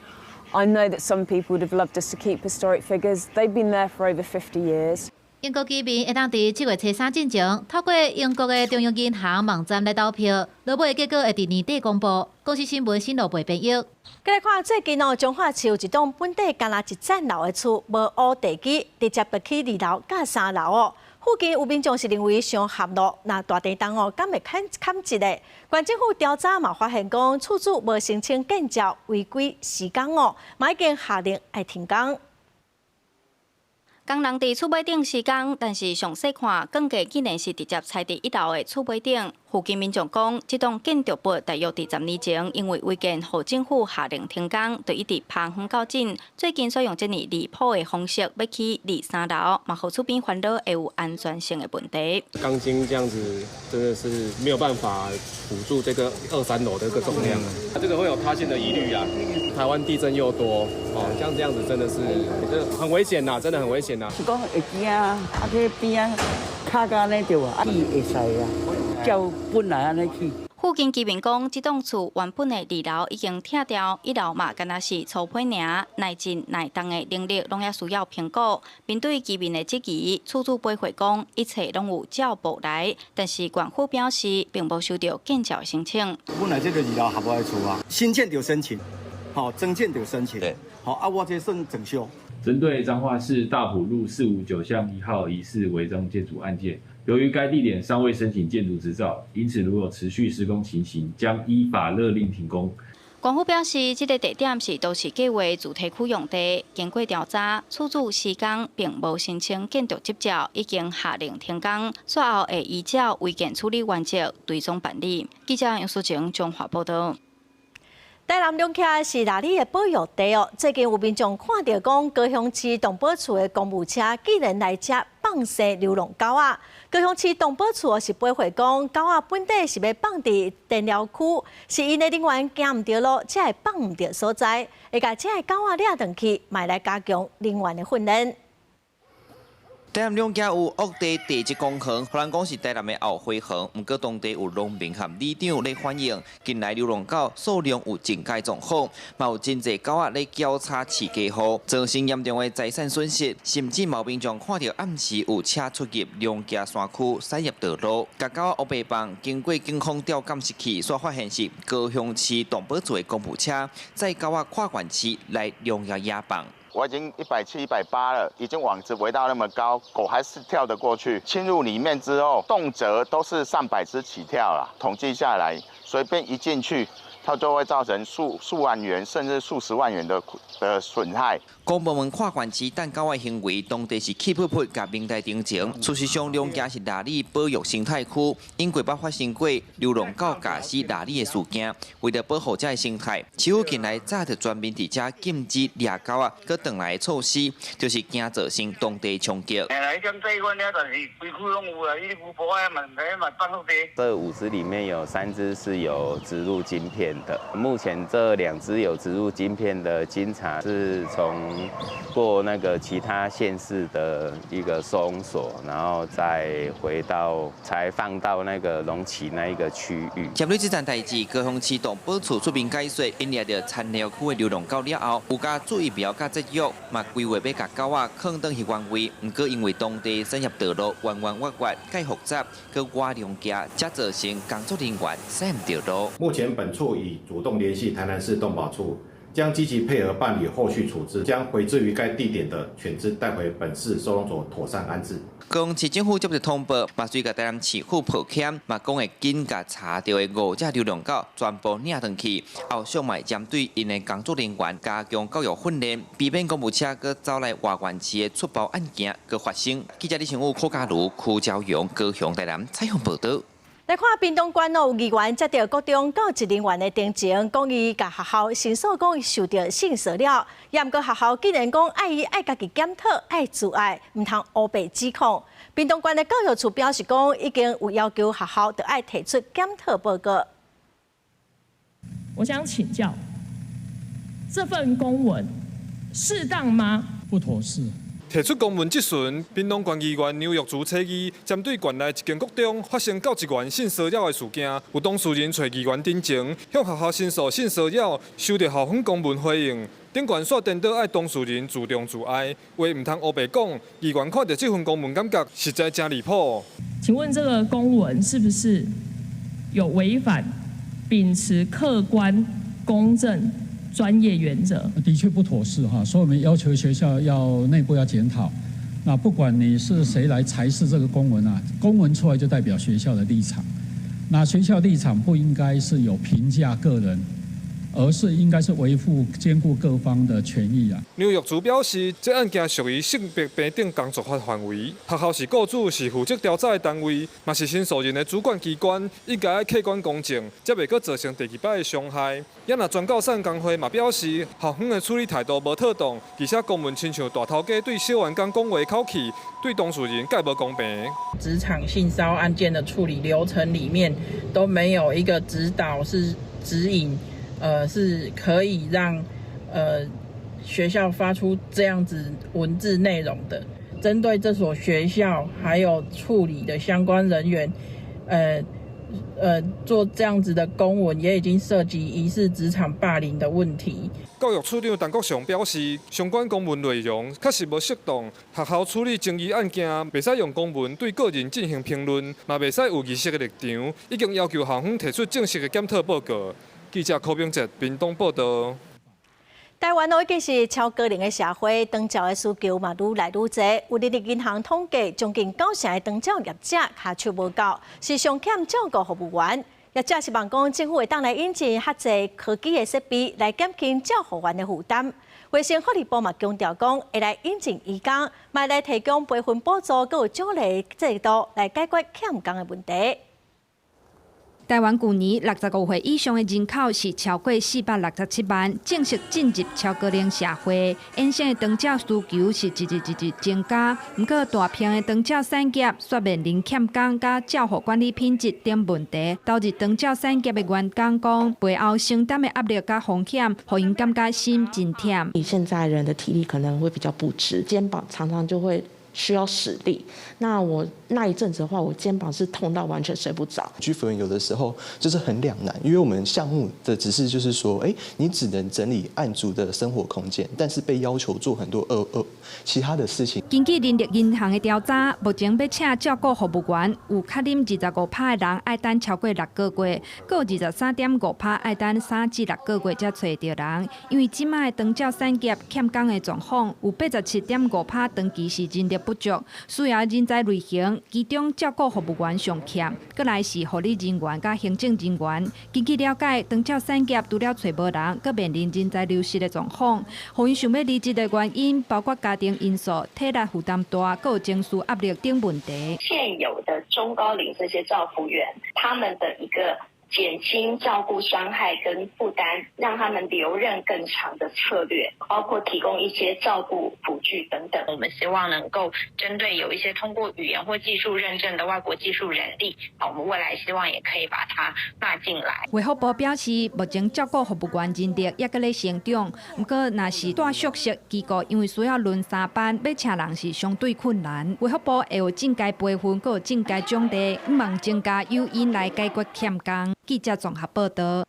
I know that some people would have loved us to keep historic figures. They've been there for over 50 years. 英国居民会当伫7月初3进前，透过英国的中央银行网站来投票，落尾结果会伫年底公布。公司新闻新路培编译。再来看最近彰化市有一栋本地干那一层楼的厝，无乌地基，直接就起2楼甲3楼哦。附近有民众是认为上合路，那大地动哦，敢会砍一个。县政府调查嘛发现讲，厝主无申请建造违规施工哦，嘛已经下令要停工。 工人伫厝尾顶施工，但是详细看，钢架竟然是直接踩伫1楼的厝尾顶。附近民众讲，这栋建筑物大约伫10年前，因为违建，互政府下令停工，就一直攀远较近。最近所用这样离谱的方式要起2、3楼，嘛互厝边烦恼会有安全性的问题。钢筋这样子真的是没有办法辅助这个2、3楼的一个重量，这个会有塌陷的疑虑啊。台湾地震又多，像这样子真的是很危险呐，真的很危险呐。是讲会惊啊，去边啊，卡到安尼对啊，气会使啊，照本来安尼去。附近居民讲，这栋厝原本的2楼已经拆掉，1楼嘛，敢若是粗坯尔，耐震耐冻的能力拢也需要评估。面对居民的质疑，厝主赔回讲，一切拢有照步来，但是管府表示，并无收到建造申请。本来这个2楼合法的厝啊，新建就申请，增建就申请，我这算整修。针对彰化市大埔路459巷1号疑似违章建筑案件，由于该地点尚未申请建筑执照，因此如有持续施工情形，将依法勒令停工。官府表示，这个地点是都市计划主题区用地，经过调查，厝主施工并无申请建筑执照，已经下令停工，随后会依照违建处理原则追踪办理。记者杨淑晴综合报道。台南两徛是哪里的保育地哦？最近有民众看到讲，高雄市动保处的公务车竟然来遮放生流浪狗仔。高雄市动保处是回回讲，狗仔本地是要放伫电疗区，是因的人员行唔到路，才会放唔到所在，会甲这个狗仔抓回去，卖来加强人员的训练。台南两家有恶地地质工程，虽然讲是台南的后花园，不过当地有农民和里长来反映，近来流浪狗数量有增加状况，嘛有真侪狗仔来交叉饲家户，造成严重的财产损失，甚至毛民众看到暗时有车出入两家山区驶入道路，甲狗仔黑白棒，经过警方调监视器所发现是高雄市动保处的公务车，载狗仔跨管区来两家野放。我已经170、180了，已经网子围到那么高，狗还是跳得过去。侵入里面之后，动辄都是上百只起跳了，统计下来，随便一进去，它就会造成数万元甚至数十万元的损害。公部门跨管区蛋狗的行为，当地是气噗噗甲明代定情。事实上，两家是哪里保育生态区，因过捌发生过流浪狗驾驶哪里的事件。为了保护这个生态，市府近来早就专门伫遮禁止掠狗啊，佮转来的措施，就是惊造成当地冲击。这5只里面有3只是有植入晶片的，目前这2只有植入晶片的经查是从过那个其他县市的一个收容所，然后再回到才放到那个龙崎那一个区域。针对这件代志，高雄市动保处出面解说，因掠到田寮区的流浪狗了后，有加注意标甲节育，嘛规划要甲狗仔放倒去原位，不过因为当地深入道路弯弯弯弯，介复杂，佮挖两家，才造成工作人员驶唔到路。目前本处已主动联系台南市动保处。将积极配合办理后续处置，将回至于该地点的犬只带回本市收容所妥善安置。高雄市政府接到通报，嘛随甲台南市府抱歉，嘛讲会紧甲查到的5只流浪狗全部领回去，后续嘛针对因的工作人员加强教育训练，避免公务车佮走来外县市的出包案件佮发生。记者李成武、柯嘉如、柯昭勇、高雄台南采访报道。来看屏东县有议员接到各中教职人员的定情，讲伊甲学校申诉讲伊受到性骚扰，也毋过学校竟然讲爱家己检讨，爱自爱，毋通乌白指控。屏东县的教育处表示讲，已经有要求学校得爱提出检讨报告。我想请教，这份公文适当吗？不妥适。提出公文即阵，屏东县议员刘玉珠初二针对县内一间国中发生教职员性骚扰的事件，有当事人找议员顶情，向学校申诉性骚扰，收到校方公文回应。顶县煞颠倒爱当事人自重自爱，话唔通乌白讲。议员看到这份公文，感觉实在真离谱。请问这个公文是不是有违反秉持客观、公正、专业原则？的确不妥适哈，所以我们要求学校要内部要检讨。那不管你是谁来裁示这个公文啊，公文出来就代表学校的立场。那学校立场不应该是有评价个人，而是应该是维护兼顾各方的权益啊。刘玉珠表示，这案件属于性别平等工作法范围，学校是雇主，是负责调查的单位，嘛是申诉人的主管机关，应该客观公正，才袂阁造成第二摆的伤害。也那全教产工会嘛表示，校方的处理态度无妥当，而且公文亲像大头家对小员工讲话口气，对当事人介无公平。职场性骚扰案件的处理流程里面都没有一个指导是指引，是可以让学校发出这样子文字内容的。针对这所学校还有处理的相关人员，做这样子的公文，也已经涉及疑似职场霸凌的问题。教育处长陈国祥表示，相关公文内容确实无适当，学校处理争议案件，袂使用公文对个人进行评论，嘛袂使有仪式的立场，已经要求校方提出正式的检讨报告。记者柯炳哲，屏东报道。台湾已经是超高龄的社会，长照的需求嘛愈来愈多。有日立银行统计，将近90%的长照业者下手无够，是上欠照顾服务员。业者希望讲政府会当来引进较侪科技的设备，来减轻照护员的负担。卫生福利部嘛强调讲，会来引进义工，嘛来提供培训补助，佮有奖励制度来解决欠工的问题。台湾去年65岁以上的人口是超过467万，正式进入超高龄社会。因性的长照需求是一日增加，不过大片的长照产业却面临欠工、甲照护管理品质等问题。导致长照产业的员工讲，背后承担的压力甲风险，让因感觉心真忝。以现在人的体力可能会比较不支，肩膀常常就会需要使力。那我那一阵子的话，我肩膀是痛到完全睡不着。居服员有的时候就是很两难，因为我们项目的指示就是说，你只能整理案主的生活空间，但是被要求做很多其他的事情。根据人力银行的调查，目前要请照顾服务员，有确诊25%的人爱等超过6个月，还有23.5%爱等3至6个月才找到人。因为即卖的长照产业欠工的状况，有87.5%长期是人力不足，需要人才类型，其中照顾服务员上欠，再来是护理人员甲行政人员。根据了解，长照产业除了找无人，佮面临人才流失的状况，互因想要离职的原因包括家庭因素、体力负担大，佮有情绪压力等问题。现有的中高龄这些照服员，他们的一个减轻照顾伤害跟负担，让他们留任更长的策略，包括提供一些照顾辅具等等。我们希望能够针对有一些通过语言或技术认证的外国技术人力，我们未来希望也可以把它纳进来。卫福部表示，目前照顾服务员人力也搁咧成长，不过若是大宿舍机构，因为需要轮3班，要请人是相对困难。卫福部会有正阶培训，佮有正阶奖励，希望增加诱因来解决欠工。记者综合报道。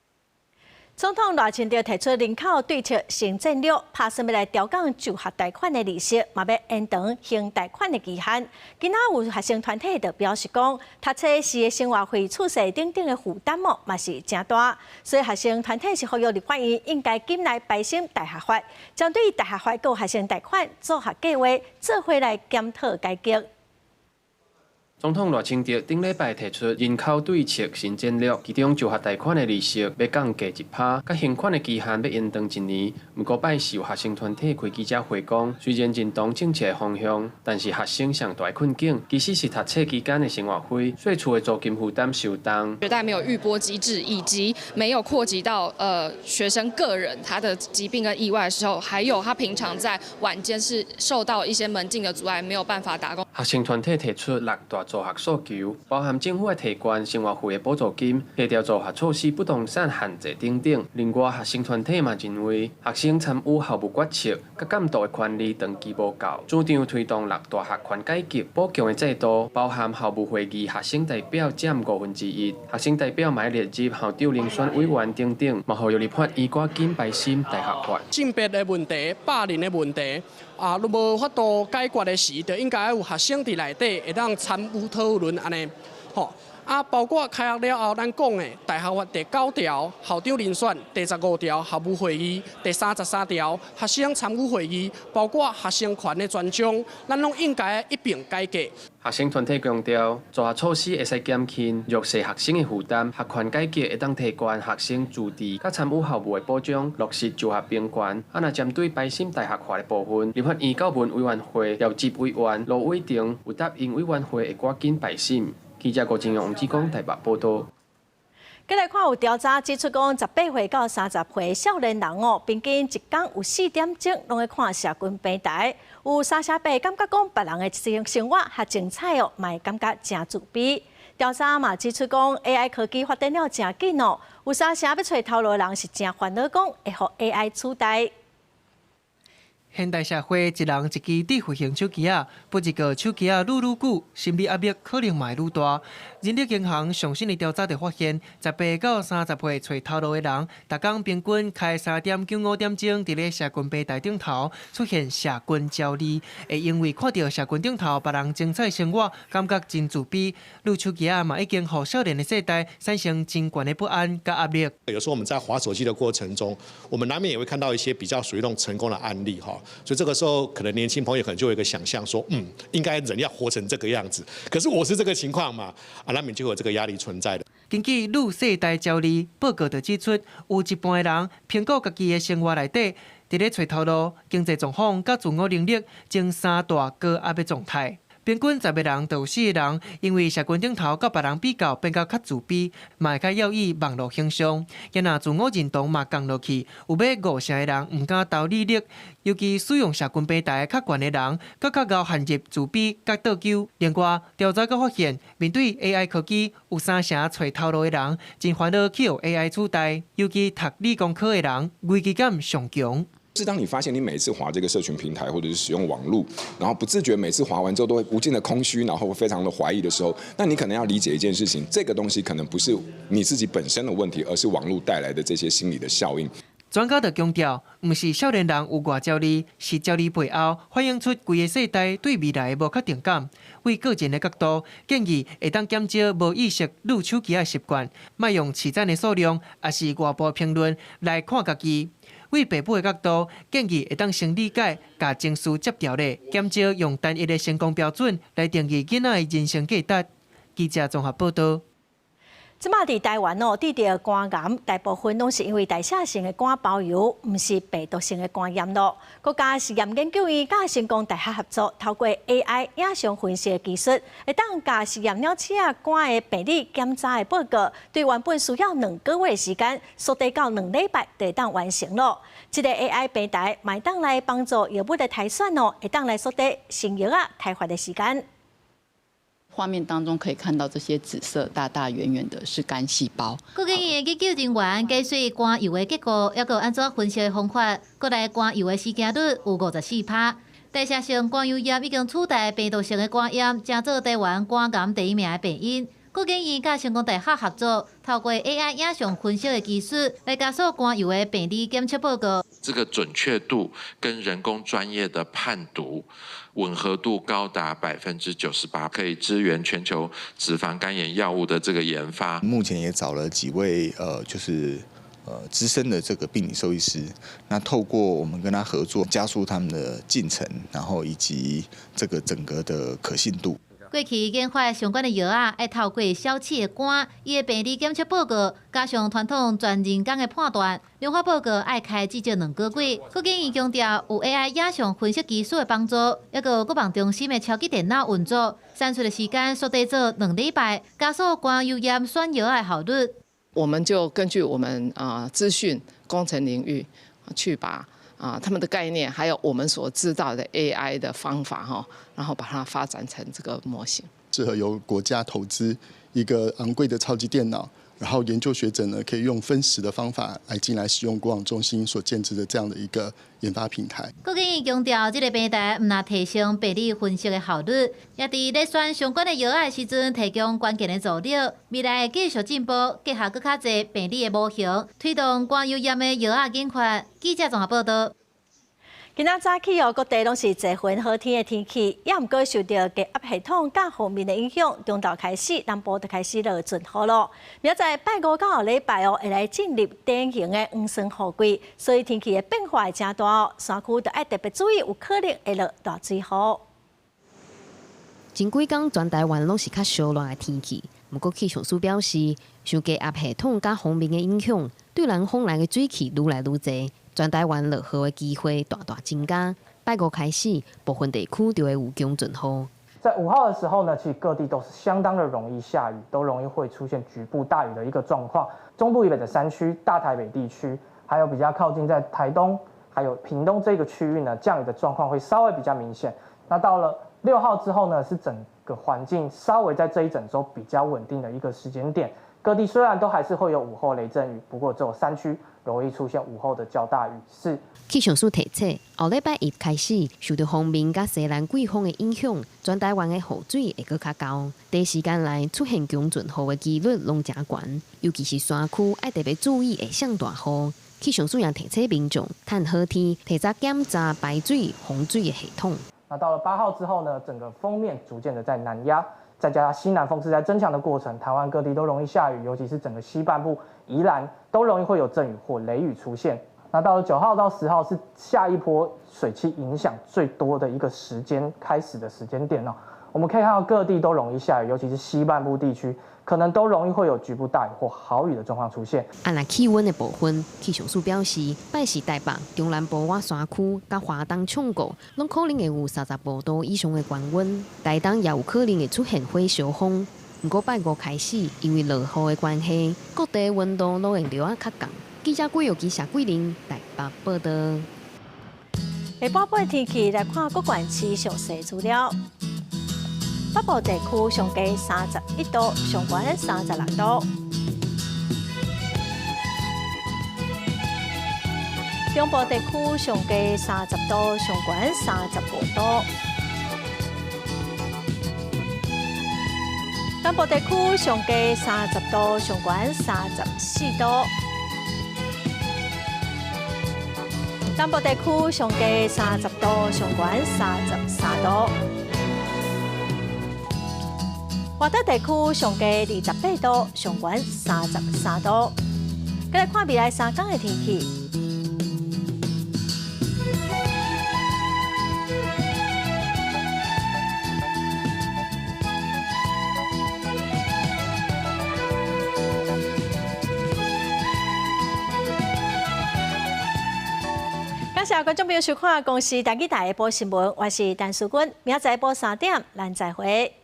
总统赖清德提出人口对策新战略，打算要来调降就学贷款的利息，嘛要延长还贷款的期限。今仔有学生团体就表示讲，读册时的生活费、厝税等等的负担嘛是真大，所以学生团体是呼吁立法院应该紧来排审大学法，针对大学法和学生贷款组合计划，做伙来检讨改革。总统赖清德顶礼拜提出人口对策新战略，其中就学贷款的利息要降低1%，甲还款的期限要延长1年。不过拜是有学生团体开记者会讲，虽然认同政策的方向，但是学生上大的困境其实是读册期间的生活费、税厝的租金负担受重。学贷没有预拨机制，以及没有扩及到学生个人他的疾病跟意外的时候，还有他平常在晚间是受到一些门禁的阻碍，没有办法打工。学生团体提出6大助学诉求，包含政府的提悬生活费的补助金、协调助学措施、不动产限制等等。另外，学生团体嘛认为，学生参与校务决策、甲监督的权利长期无够，主张推动6大学权改革、补强的制度，包含校务会议学生代表占1/5，学生代表嘛列入校长遴选委员等等，嘛呼吁立法院赶紧排审大学法。性别的问题、霸凌的问题。如无法度解决的时，就应该有学生伫内底会当参与讨论安尼，包括开学了后，咱讲的大学法第9条校长遴选，第15条校务会议，第33条学生参与会议，包括学生权的专章，咱拢应该一并改革。学生团体强调，做下措施会使减轻弱势学生的负担，学权改革会当提悬学生自治甲参与校务的保障，落实就学平权。若针对百姓大学化的部分，立法院教文委员会调集委员罗伟霆有答应委员会会赶紧百姓。记者郭金勇、志光台北报道。再来看有调查指出，讲18岁到30岁少年人平均一天有4点钟拢会看社群平台。有38%感觉讲别人的生活较精彩嘛会感觉真自卑。调查嘛指出，讲 AI 科技发展了真紧有30%要找头路的人是真烦恼，讲会予 AI 取代。现代社会，一人一支智慧型手机不一个手机愈久，心理压力可能嘛愈大。人力银行上新的调查就发现，18到30岁找头路的人，逐工平均开3.95点钟伫咧社群平台顶头出现社群焦虑，会因为看到社群顶头别人精彩生活，感觉真自卑。愈手机嘛已经互少年的世代产生真悬的不安甲压力。有时候我们在滑手机的过程中，我们难免也会看到一些比较属于那种成功的案例哈。所以这个时候，可能年轻朋友可能就有一个想象说，应该人要活成这个样子。可是我是这个情况嘛，难免就有这个压力存在的。根据愈世代焦虑报告就指出，有一半的人评估家己的生活内底，伫咧找头路、经济状况甲自我能力正三大高压的状态。平均10个人就有4个人因为社群顶头甲别人比较变较自卑，嘛会较要以网络形象，也若自我认同嘛降落去，有要5成的人唔敢投履历，尤其使用社群平台较悬的人，更较易陷入自卑甲倒球。另外，调查佫发现，面对 AI 科技，有30%找头路的人真烦恼去予 AI 取代，尤其读理工科的人危机感上强。是当你发现你每次滑这个社群平台或者是使用网络，然后不自觉每次滑完之后都会无尽的空虚，然后非常的怀疑的时候，那你可能要理解一件事情，这个东西可能不是你自己本身的问题，而是网络带来的这些心理的效应。专家就强调，唔是少年人有偌焦虑，是焦虑背后反映出规个世代对未来的无确定感。为个人的角度，建议会当减少无意识撸手机的习惯，莫用市赞的数量，也是外部评论来看家己。为爸母的角度，建议会当先理解，甲情绪接调咧，减少用单一的成功标准来定义囡仔的人生价值。记者综合报道。即马伫台湾治疗肝癌，大部分拢是因为代谢性的肝包油，毋是病毒性的肝炎咯。国家实验研究院甲成功大学合作，透过 AI 影像分析的技术，会当甲实验了鼠肝的病理检查的报告，对原本需要2个月的时间，缩短到2礼拜就会当完成咯。这个 AI 平台会当来帮助药物的筛选会当来缩短新药开发的时间。画面当中可以看到这些紫色大大圆圆的是肝细胞。国建院的研究人员计算肝油的结果，还有安怎分析的方法，国内肝油的施加率有54%。代谢性肝油炎已经取代病毒性的肝炎，成做台湾肝癌第1名的病因。国建院甲成功大学合作，透过 AI 影像分析的技术来加速肝油的病理检测报告。这个准确度跟人工专业的判读吻合度高达98%，可以支援全球脂肪肝炎药物的这个研发。目前也找了几位资深的这个病理兽医师，那透过我们跟他合作，加速他们的进程，然后以及这个整个的可信度。过去研发相关的药要透过小鼠的肝，伊的病理检测报告，加上传统全人工的判断，量化报告要开至少2个月。国建院强调有 AI 影像分析技术的帮助，还有国防中心的超级电脑运作，产出的时间缩短做2礼拜，加速肝油炎选药的效率。我们就根据我们资讯工程领域去把他们的概念，还有我们所知道的 AI 的方法然后把它发展成这个模型。适合由国家投资一个昂贵的超级电脑，然后研究学者呢可以用分时的方法来进来使用国防中心所建制的这样的一个研发平台。国建院强调，这个平台唔但提升病理分析的效率，也伫咧选相关的药的时阵提供关键的助力。未来会继续进步，结合更较侪病理的模型，推动肝油炎的药研发。记者综合报道。今仔早起各地拢是侪云好天的天气，也毋过受到低压系统甲锋面的影响，中昼开始南部就开始落阵雨咯。明仔载拜五到后礼拜会来进入典型的黄霜雨季，所以天气的变化会真大哦。山区就要特别注意，有可能会落大水雨。前几天全台湾拢是较烧热的天气，不过气象署表示，受低压系统甲锋面的影响，对南方来的水汽愈来愈侪。全台湾落雨的机会大大增加，拜五开始，部分地区就会有强阵雨。在5号的时候呢，其实各地都是相当的容易下雨，都容易会出现局部大雨的一个状况。中部以北的山区、大台北地区，还有比较靠近在台东、还有屏东这个区域呢，降雨的状况会稍微比较明显。那到了6号之后呢，是整个环境稍微在这一整周比较稳定的一个时间点。各地虽然都还是会有午后雷阵雨，不过只有山区容易出现午后的较大雨势。气象署提醒，后礼拜一开始，受到锋面甲西南季风的影响，全台湾的雨水会更较高，短时间内出现强阵雨的几率拢真高，尤其是山区要特别注意会上大雨。气象署也提醒民众，趁好天提早检查排水、洪水的系统。那到了8号之后呢，整个锋面逐渐的在南压。再加上西南风是在增强的过程，台湾各地都容易下雨，尤其是整个西半部、宜兰都容易会有阵雨或雷雨出现。那到了9号到10号是下一波水汽影响最多的一个时间开始的时间点哦。我们可以看到各地都容易下雨，尤其是西半部地区，可能都容易会有局部大雨或豪雨的状况出现。按来气温的部分，气象署表示，拜四台北、中南部外山区、甲华东唱国，拢可能会有35度以上的高温，台东也有可能会出现火烧风。不过拜五开始，因为落雨的关系，各地温度都会略较降。记者郭佑基、谢桂玲台北报道。下晡尾天气来看各县市详细资料。北部地区上低31度，上悬36度；中部地区上低30度，上悬35度；南部地区上低30度，上悬34度；南部地区上低30度，上悬33度。华东地区上低28度，上悬33度。再来看未来3天的天气。感谢观众朋友收看《公视台记台下晡新闻》，我是陈淑君，明仔载下晡3点，咱再会。